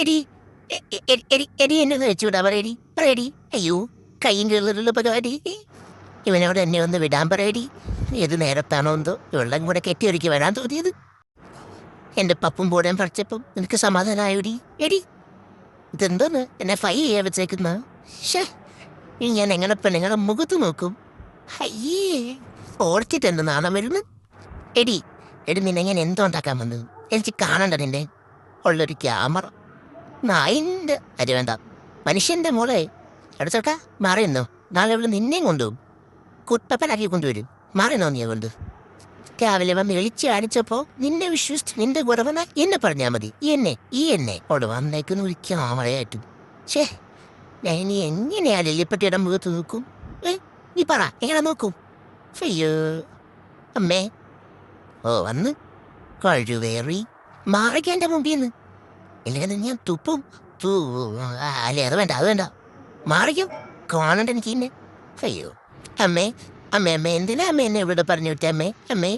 എടി എടി എന്നെ ഒന്ന് വെച്ചുവിടാ പറയടി പറയടി. അയ്യോ കയ്യും കീറുള്ള പരിപാടി. ഇവനോട് എന്നെ ഒന്ന് വിടാൻ പറയടി. ഏത് നേരത്താണോ എന്തോ വെള്ളം കൂടെ കെട്ടിയൊരുക്കി വരാൻ തോന്നിയത്. എന്റെ പപ്പും പോടാൻ പഠിച്ചപ്പം നിനക്ക് സമാധാനമായോടി. എടി ഇതെന്തോന്ന് എന്നെ ഫൈ ചെയ്യാൻ വെച്ചേക്കുന്ന. ഷേ ഇനി ഞാൻ എങ്ങനെ പെണ്ണുങ്ങളുടെ മുഖത്ത് നോക്കും. അയ്യേ ഓർത്തിട്ട് എന്ത് നാണം വരുന്നു. എടി എടി നിന്നെ ഞാൻ എന്തോ ഉണ്ടാക്കാൻ വന്നത്. എനിക്ക് കാണണ്ട നിന്നെ ഉള്ളൊരു ക്യാമറ. നായിൻ്റെ അരി വേണ്ട, മനുഷ്യന്റെ മോളെ എടുത്തോട്ടാ മാറിയെന്നോ. നാളെ ഇവിടെ നിന്നെയും കൊണ്ടുപോകും, കുട്ടപ്പനാക്കി കൊണ്ടുവരും. മാറിയെന്നോ നീ കൊണ്ട്. രാവിലെ വന്ന് എളിച്ച് കാണിച്ചപ്പോ നിന്നെ വിശ്വസിച്ച് നിന്റെ കുറവന എന്നെ പറഞ്ഞാൽ മതി. ഈ എന്നെ അവിടെ വന്നേക്കുന്ന ഒരു ക്യാമറയായിട്ട്. ഛേ ഞാൻ ഇനി എങ്ങനെയാ ലില്ലിപ്പട്ടിയുടെ മുഖത്ത് നോക്കും? നീ പറ എങ്ങനെ നോക്കും? അയ്യോ അമ്മേ. ഓ വന്ന് കഴിവേറി മാറിക്കാൻ എൻ്റെ മുമ്പിൽ നിന്ന്. ഇല്ലെങ്കിൽ ഞാൻ തുപ്പും. അല്ലേ അത് വേണ്ട അത് വേണ്ട. മാറിക്കും കാണണ്ട എനിക്ക് ഇന്നെ. അയ്യോ അമ്മേ അമ്മേ അമ്മേ എന്തിനാ അമ്മ എന്നെ ഇവിടെ പറഞ്ഞു വിട്ടേ അമ്മേ അമ്മേ.